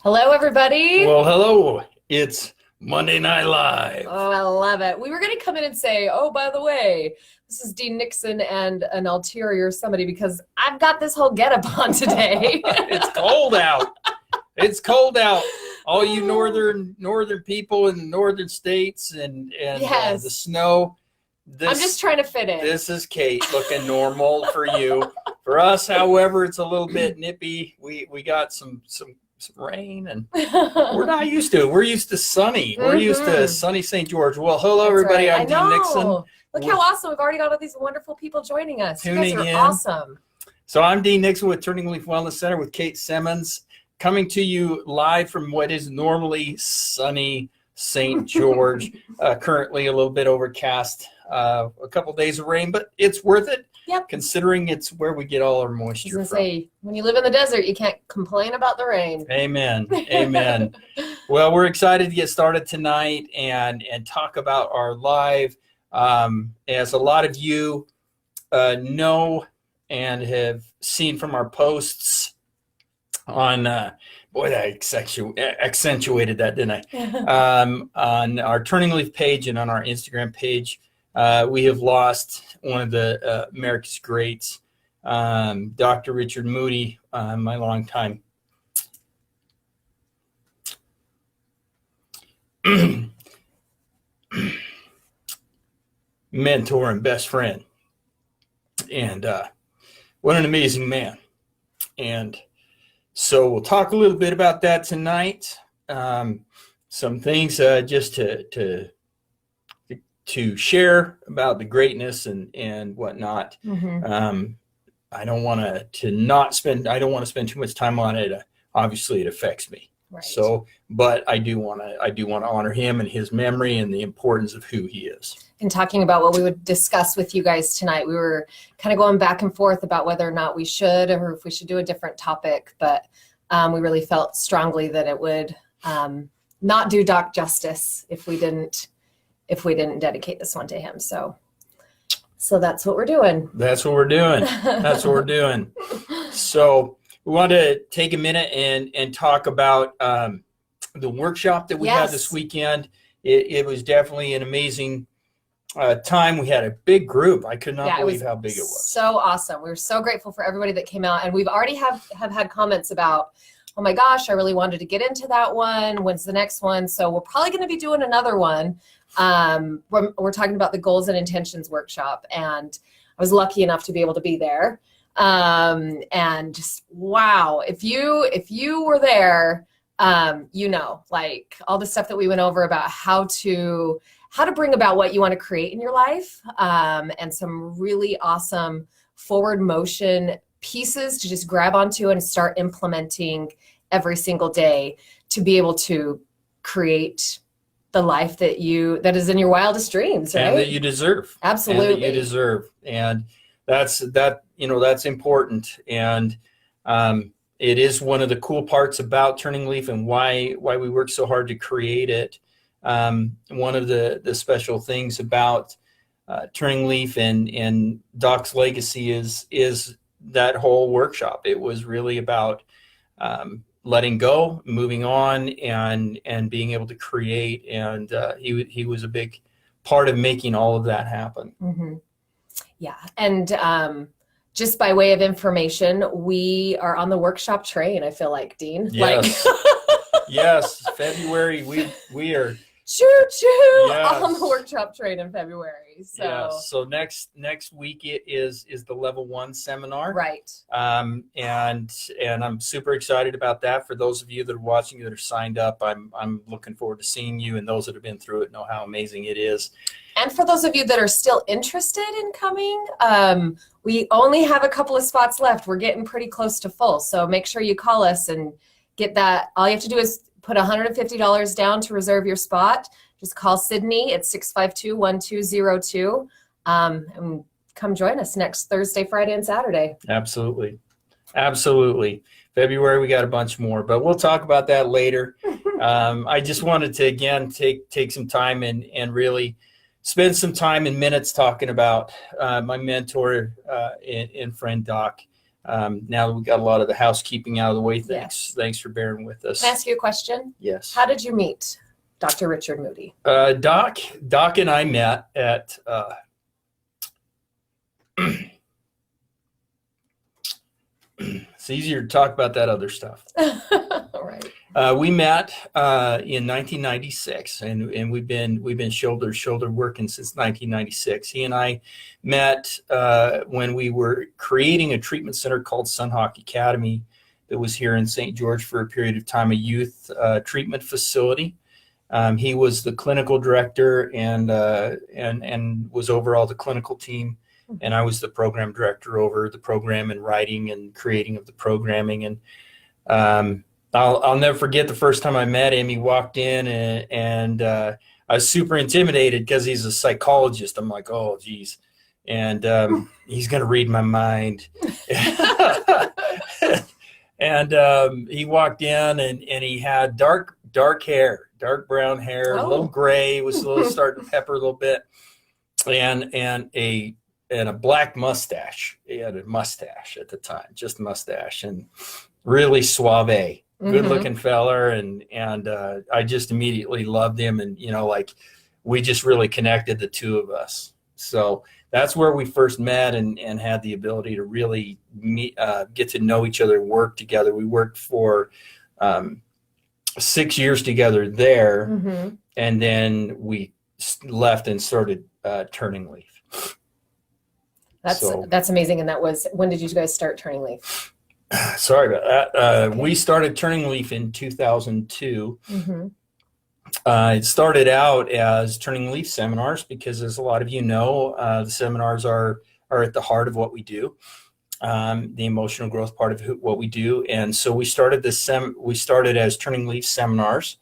Hello, everybody. Well, hello. It's Monday Night Live. Oh, I love it. We were going to come in and say, oh, by the way, this is Dean Nixon and an ulterior somebody because I've got this whole getup on today. It's cold out. It's cold out. All you northern people in the northern states and Yes. The snow. I'm just trying to fit in. This is Kate looking normal for you. For us, however, it's a little bit nippy. We got some rain, and we're not used to it. We're used to sunny. We're used to sunny St. George. Well, hello, That's everybody. right. I'm Dean Nixon. Look how awesome. We've already got all these wonderful people joining us. Tuning you guys are in. awesome. So I'm Dean Nixon with TurningLeaf Wellness Center with Kate Simmons, coming to you live from what is normally sunny St. George. Currently a little bit overcast, a couple days of rain, but it's worth it. Yep. Considering it's where we get all our moisture I was from. gonna say, when you live in the desert, you can't complain about the rain. Amen. Amen. Well, we're excited to get started tonight and talk about our live. As a lot of you know and have seen from our posts on, boy, I accentuated that, didn't I? On our Turning Leaf page and on our Instagram page, we have lost one of the America's greats, Dr. Richard Moody, my longtime mentor and best friend. And what an amazing man. And so we'll talk a little bit about that tonight. Some things just to share about the greatness and whatnot. I don't want to spend too much time on it. Obviously it affects me. Right. So, but I do want to honor him and his memory and the importance of who he is. And talking about what we would discuss with you guys tonight, we were kind of going back and forth about whether or not we should, or if we should do a different topic, but we really felt strongly that it would not do Doc justice if we didn't dedicate this one to him. So that's what we're doing. That's what we're doing. That's what we're doing. So we want to take a minute and talk about the workshop that we had this weekend. It was definitely an amazing time. We had a big group. I could not believe how big it was. So awesome. We were so grateful for everybody that came out, and we've already have had comments about, oh my gosh, I really wanted to get into that one. When's the next one? So we're probably going to be doing another one. We're talking about the goals and intentions workshop, and I was lucky enough to be able to be there. And just, wow, if you were there, like all the stuff that we went over about how to bring about what you want to create in your life, and some really awesome forward motion pieces to just grab onto and start implementing every single day to be able to create the life that is in your wildest dreams, right? And that you deserve. Absolutely. And that you deserve. And that's important. And it is one of the cool parts about Turning Leaf and why we work so hard to create it. One of the special things about Turning Leaf and Doc's legacy is that whole workshop. It was really about letting go, moving on, and being able to create. And he was a big part of making all of that happen. Mm-hmm. Yeah. And just by way of information, we are on the workshop train, I feel like, Dean. Yes. Yes. February, we are choo-choo on the workshop train in February. So yes. So next week it is the level 1 seminar. Right. And I'm super excited about that. For those of you that are watching that are signed up, I'm looking forward to seeing you, and those that have been through it know how amazing it is. And for those of you that are still interested in coming, we only have a couple of spots left. We're getting pretty close to full. So make sure you call us and get that. All you have to do is put $150 down to reserve your spot. Just call Sydney at 652-1202. And come join us next Thursday, Friday, and Saturday. Absolutely. Absolutely. February, we got a bunch more, but we'll talk about that later. I just wanted to, again, take some time and really spend some time and minutes talking about my mentor and friend Doc. now that we got a lot of the housekeeping out of the way, Yes. thanks for bearing with us. Can I ask you a question? Yes. How did you meet Dr. Richard Moody? Doc and I met at it's easier to talk about that other stuff. All right. We met in 1996, and we've been shoulder to shoulder working since 1996. He and I met when we were creating a treatment center called Sunhawk Academy that was here in St. George for a period of time, a youth treatment facility. He was the clinical director and was over all the clinical team, and I was the program director over the program and writing and creating of the programming. And I'll never forget the first time I met him. He walked in and I was super intimidated because he's a psychologist. I'm like, oh, geez. And he's going to read my mind. And he walked in and he had dark hair, dark brown hair, a little gray, was a little starting to pepper a little bit, and a black mustache. He had a mustache at the time, just a mustache, and really suave. Good looking feller, and I just immediately loved him, and like we just really connected, the two of us. So that's where we first met and had the ability to really get to know each other, work together. We worked for 6 years together there, and then we left and started TurningLeaf. That's amazing. And that was, when did you guys start TurningLeaf? Sorry about that. We started TurningLeaf in 2002. It started out as TurningLeaf seminars because, as a lot of you know, the seminars are at the heart of what we do, the emotional growth part of what we do. And so we started we started as TurningLeaf seminars,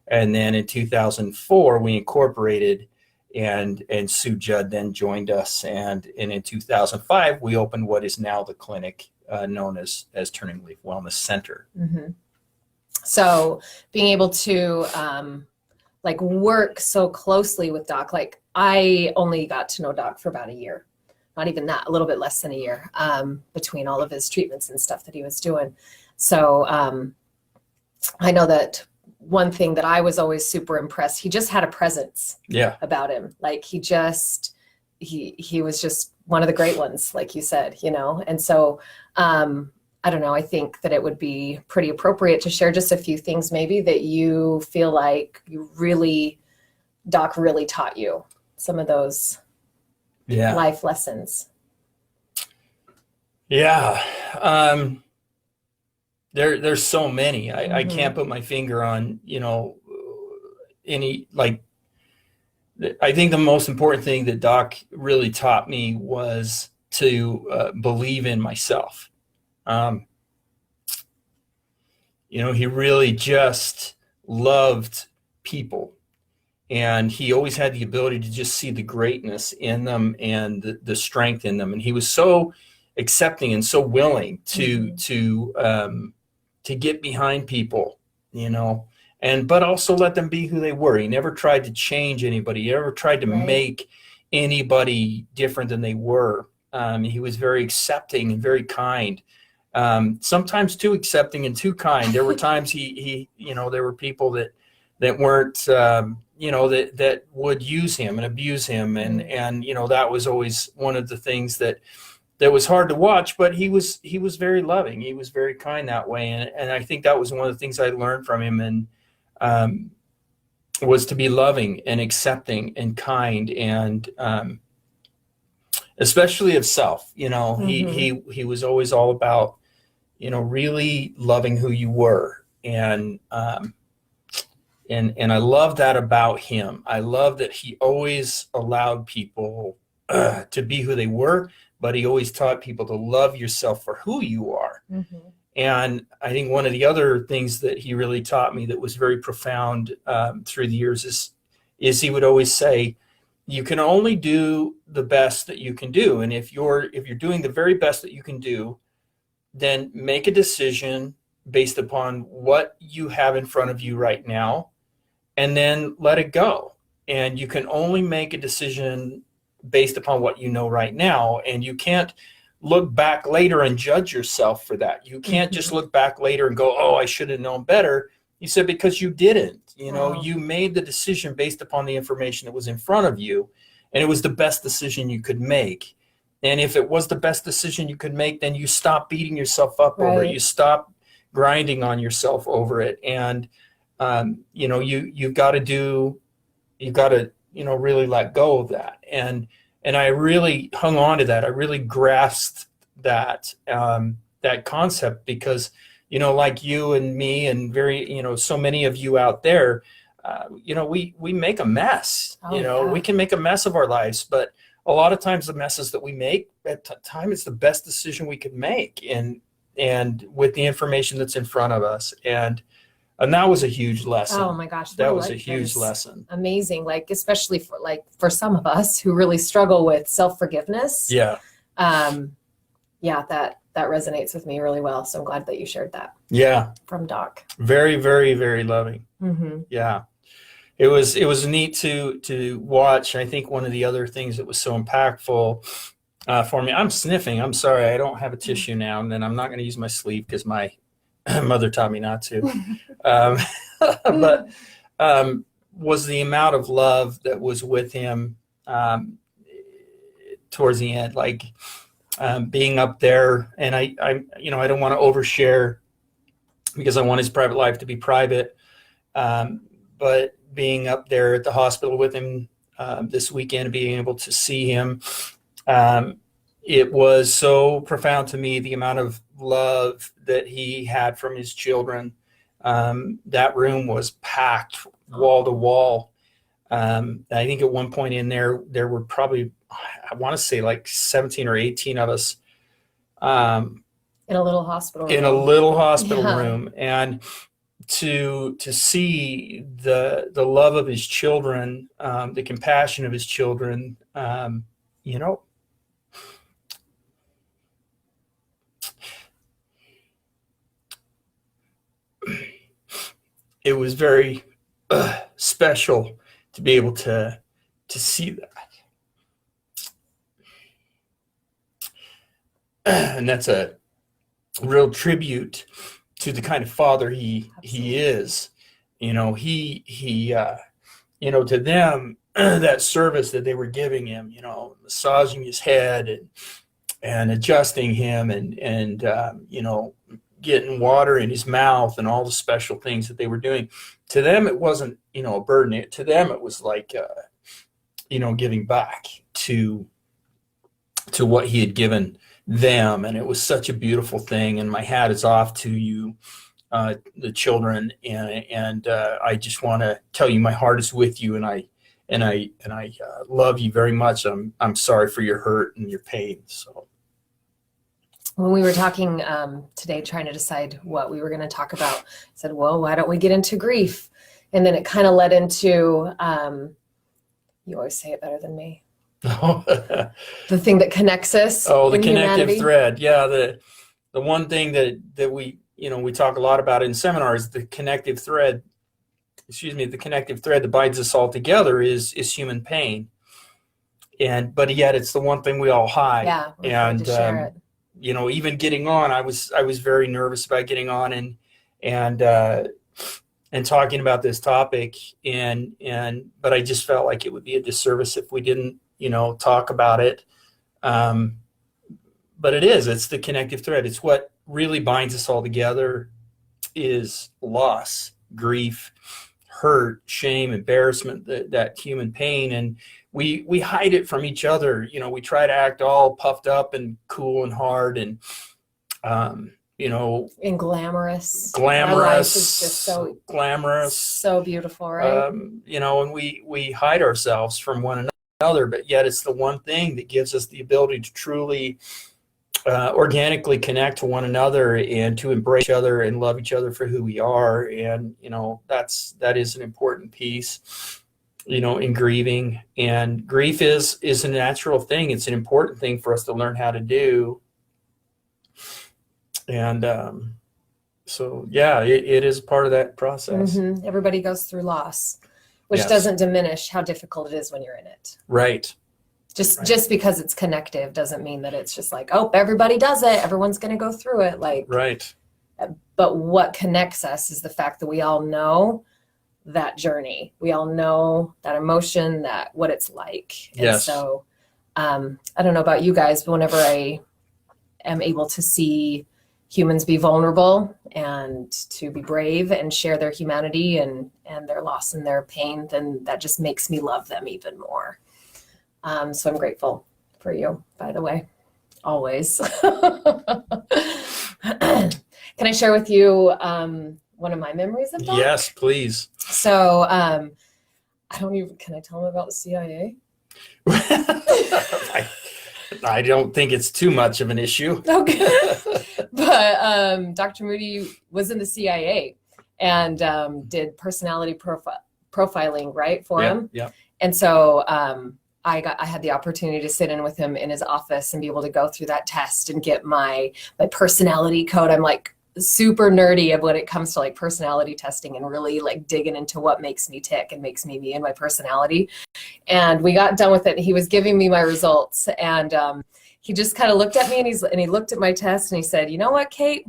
and then in 2004 we incorporated, and Sue Judd then joined us, and in 2005 we opened what is now the clinic, known as TurningLeaf Wellness Center. So being able to work so closely with Doc, I only got to know Doc for about a year, not even that, a little bit less than a year, between all of his treatments and stuff that he was doing. So I know that one thing that I was always super impressed, he just had a presence about him. He was just one of the great ones, like you said, and so I don't know, I think that it would be pretty appropriate to share just a few things maybe that you feel like Doc really taught you, some of those life lessons. There's so many. I can't put my finger on any. I think the most important thing that Doc really taught me was to believe in myself. He really just loved people, and he always had the ability to just see the greatness in them and the strength in them. And he was so accepting and so willing to get behind people, but also let them be who they were. He never tried to change anybody. He never tried to make anybody different than they were. He was very accepting and very kind. Sometimes too accepting and too kind. There were times there were people that weren't, that would use him and abuse him. And that was always one of the things that was hard to watch, but he was very loving. He was very kind that way. And I think that was one of the things I learned from him, and was to be loving and accepting and kind, and especially of self. He was always all about, really loving who you were. And I love that about him. I love that he always allowed people to be who they were, but he always taught people to love yourself for who you are. And I think one of the other things that he really taught me that was very profound through the years is he would always say, you can only do the best that you can do. And if you're doing the very best that you can do, then make a decision based upon what you have in front of you right now, and then let it go. And you can only make a decision based upon what you know right now, and you can't look back later and judge yourself for that. You can't just look back later and go, oh, I should have known better. He said, because you didn't. Wow. You made the decision based upon the information that was in front of you, and it was the best decision you could make. And if it was the best decision you could make, then you stop beating yourself up over it. You stop grinding on yourself over it. And, you've got to really let go of that. And I really hung on to that. I really grasped that, that concept because, like you and me and so many of you out there, we make a mess. We can make a mess of our lives, but a lot of times the messes that we make at time is the best decision we could make, and with the information that's in front of us. And that was a huge lesson. Oh my gosh. That was a huge lesson. Amazing. Like, especially for some of us who really struggle with self-forgiveness. Yeah. That resonates with me really well. So I'm glad that you shared that. Yeah. From Doc. Very, very, very loving. Mm-hmm. Yeah. It was neat to watch. I think one of the other things that was so impactful for me, I'm sniffing. I'm sorry. I don't have a tissue now, and then I'm not going to use my sleeve because my mother taught me not to. But was the amount of love that was with him towards the end, like being up there. And I don't want to overshare because I want his private life to be private. But being up there at the hospital with him this weekend, being able to see him, it was so profound to me, the amount of love that he had from his children. That room was packed wall to wall. I think at one point in there were probably, I want to say like 17 or 18 of us. In a little hospital room. In a little hospital room. And to see the love of his children, the compassion of his children, it was very special to be able to see that. And that's a real tribute to the kind of father he is. To them, that service that they were giving him, massaging his head and adjusting him and getting water in his mouth and all the special things that they were doing. To them, it wasn't, a burden. To them, it was like, giving back to what he had given them. And it was such a beautiful thing. And my hat is off to you, the children. And I just want to tell you, my heart is with you. And I love you very much. I'm sorry for your hurt and your pain. So. When we were talking today, trying to decide what we were going to talk about, I said, well, why don't we get into grief? And then it kind of led into, you always say it better than me. The thing that connects us. Oh, the connective humanity. Thread. Yeah. The one thing that we, we talk a lot about in seminars, the connective thread that binds us all together is human pain. But yet it's the one thing we all hide. Yeah. And, to share it. Even getting on, I was very nervous about getting on and talking about this topic, but I just felt like it would be a disservice if we didn't, talk about it. But it's the connective thread. It's what really binds us all together is loss, grief, hurt, shame, embarrassment, that human pain. And we hide it from each other. We try to act all puffed up and cool and hard and, and glamorous. Glamorous. Our life is just so glamorous. So beautiful, right? And we hide ourselves from one another, but yet it's the one thing that gives us the ability to truly organically connect to one another and to embrace each other and love each other for who we are. And, that is an important piece, in grieving. And grief is a natural thing. It's an important thing for us to learn how to do. And it is part of that process. Mm-hmm. Everybody goes through loss, which Yes. doesn't diminish how difficult it is when you're in it. Right. Just because it's connective doesn't mean that it's just like, oh, everybody does it, everyone's going to go through it. Like, right. But what connects us is the fact that we all know that journey. We all know that emotion, that what it's like. Yes. And so I don't know about you guys, but whenever I am able to see humans be vulnerable and to be brave and share their humanity and their loss and their pain, then that just makes me love them even more. So I'm grateful for you, by the way, always. Can I share with you one of my memories of Doc? Yes, please. So I don't even, can I tell them about the CIA? I don't think it's too much of an issue. Okay. But Dr. Moody was in the CIA and did personality profiling, right, for him. Yeah. And so I had the opportunity to sit in with him in his office and be able to go through that test and get my personality code. I'm like super nerdy of when it comes to like personality testing and really like digging into what makes me tick and makes me and my personality. And we got done with it and he was giving me my results and he just kind of looked at me and he looked at my test and he said, you know what, Kate,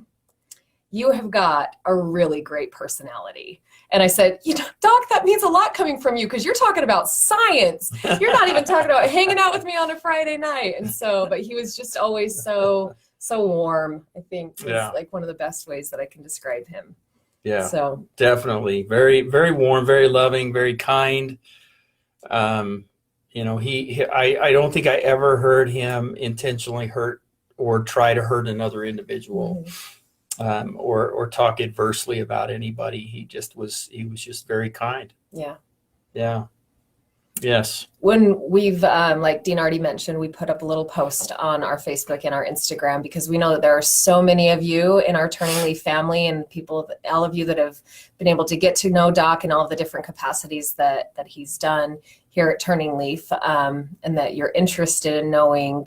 you have got a really great personality. And I said, Doc, that means a lot coming from you because you're talking about science. You're not even talking about hanging out with me on a Friday night. And so, but he was just always so warm, I think is like one of the best ways that I can describe him. Yeah, so definitely. Very, very warm, very loving, very kind. I don't think I ever heard him intentionally hurt or try to hurt another individual. Mm-hmm. Or talk adversely about anybody. He was just very kind. Yeah. Yes. When we've, like Dean already mentioned, we put up a little post on our Facebook and our Instagram because we know that there are so many of you in our Turning Leaf family and all of you that have been able to get to know Doc and all of the different capacities that he's done here at Turning Leaf, and that you're interested in knowing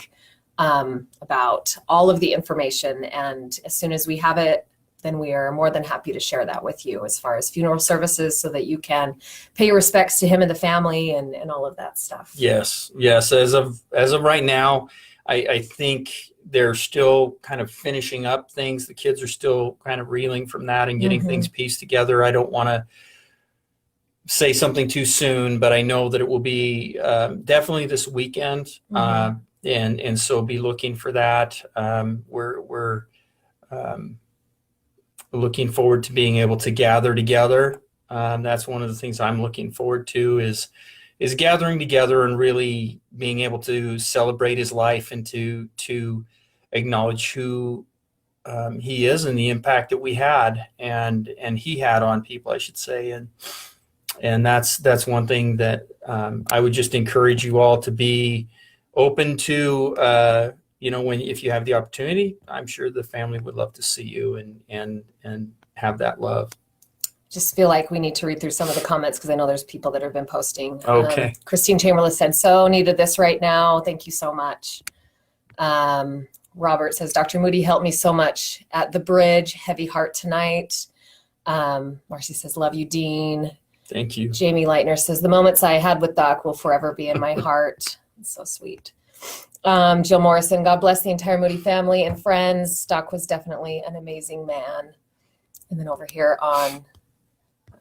about all of the information. And as soon as we have it, then we are more than happy to share that with you as far as funeral services so that you can pay your respects to him and the family and all of that stuff. Yes. As of right now, I think they're still kind of finishing up things. The kids are still kind of reeling from that and getting things pieced together. I don't want to say something too soon, but I know that it will be definitely this weekend. And so be looking for that. We're looking forward to being able to gather together. That's one of the things I'm looking forward to is gathering together and really being able to celebrate his life and to acknowledge who he is and the impact that we had and he had on people, I should say. And that's one thing that I would just encourage you all to be open to, if you have the opportunity. I'm sure the family would love to see you and have that love. Just feel like we need to read through some of the comments because I know there's people that have been posting. Okay. Christine Chamberlain said, so needed this right now. Thank you so much. Robert says, Dr. Moody helped me so much at the bridge. Heavy heart tonight. Marcy says, love you, Dean. Thank you. Jamie Leitner says, the moments I had with Doc will forever be in my heart. It's so sweet. Jill Morrison, God bless the entire Moody family and friends. Doc was definitely an amazing man. And then over here on,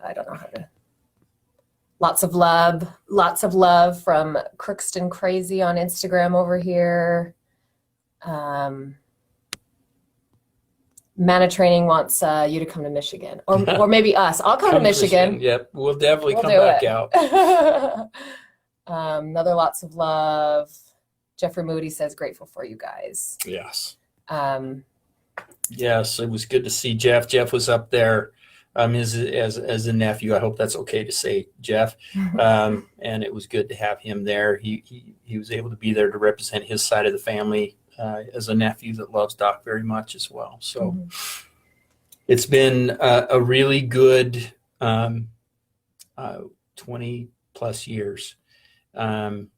I don't know how to, lots of love from Crookston Crazy on Instagram over here. Mana Training wants you to come to Michigan or maybe us. I'll come to Michigan. Yep. We'll definitely come back out. Another lots of love. Jeffrey Moody says, grateful for you guys. Yes. Yes, it was good to see Jeff. Jeff was up there as a nephew. I hope that's okay to say, Jeff. And it was good to have him there. He was able to be there to represent his side of the family as a nephew that loves Doc very much as well. So it's been a really good 20 plus years. I've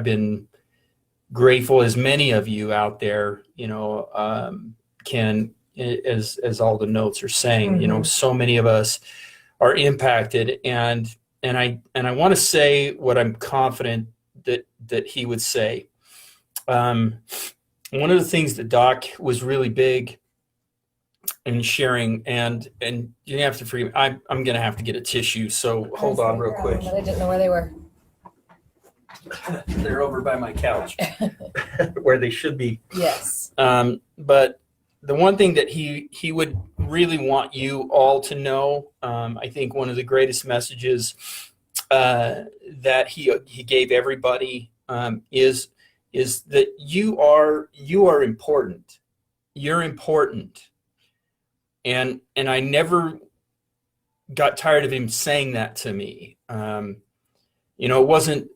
been grateful, as many of you out there, can, as all the notes are saying, so many of us are impacted, and I want to say what I'm confident that he would say. One of the things that Doc was really big in sharing, and you have to forgive me, I'm going to have to get a tissue, so hold on real quick. But I didn't know where they were. They're over by my couch where they should be. Yes. But the one thing that he would really want you all to know, I think one of the greatest messages that he gave everybody is that you are important. You're important. And I never got tired of him saying that to me. It wasn't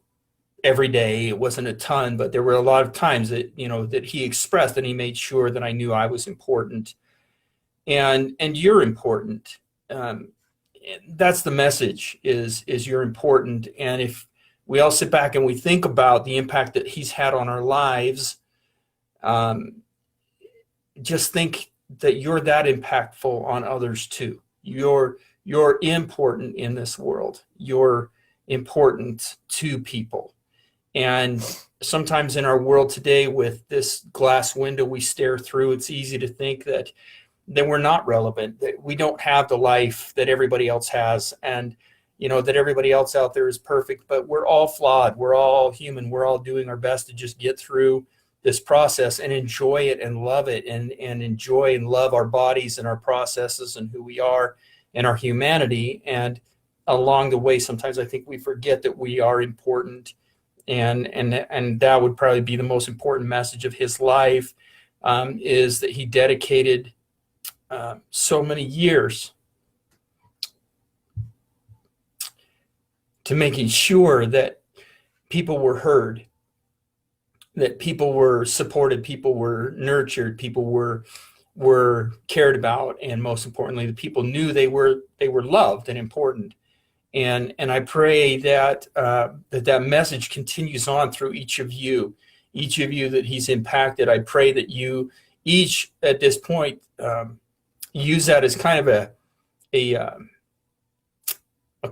every day, it wasn't a ton, but there were a lot of times that, that he expressed, and he made sure that I knew I was important. And you're important. That's the message, is you're important. And if we all sit back and we think about the impact that he's had on our lives, just think that you're that impactful on others too. You're important in this world. You're important to people. And sometimes in our world today, with this glass window we stare through, it's easy to think that we're not relevant, that we don't have the life that everybody else has, and that everybody else out there is perfect. But we're all flawed. We're all human. We're all doing our best to just get through this process and enjoy it and love it, and enjoy and love our bodies and our processes and who we are and our humanity. And along the way, sometimes I think we forget that we are important. And that would probably be the most important message of his life, is that he dedicated so many years to making sure that people were heard, that people were supported, people were nurtured, people were cared about, and most importantly, the people knew they were loved and important. And I pray that that message continues on through each of you that he's impacted. I pray that you each at this point use that as kind of a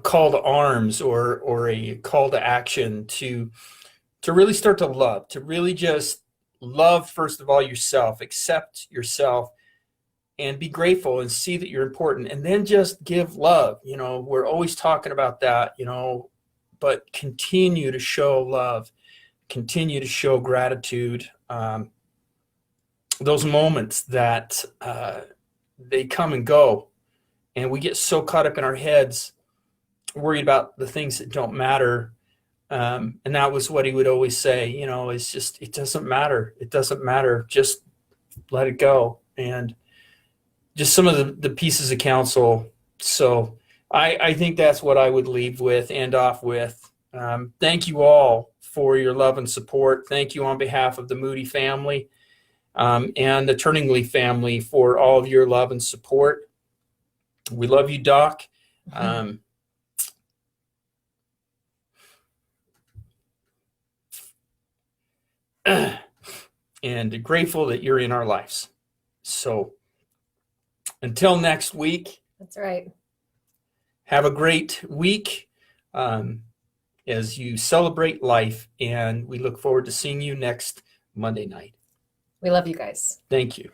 call to arms, or a call to action to really start to love, to really just love, first of all, yourself, accept yourself, and be grateful and see that you're important, and then just give love. We're always talking about that, but continue to show love, continue to show gratitude. Those moments that they come and go, and we get so caught up in our heads, worried about the things that don't matter. And that was what he would always say, it's just, it doesn't matter. It doesn't matter. Just let it go. And just some of the pieces of counsel. So I think that's what I would leave with, end off with. Thank you all for your love and support. Thank you on behalf of the Moody family and the TurningLeaf family for all of your love and support. We love you, Doc. And grateful that you're in our lives. So until next week. That's right. Have a great week as you celebrate life, and we look forward to seeing you next Monday night. We love you guys. Thank you.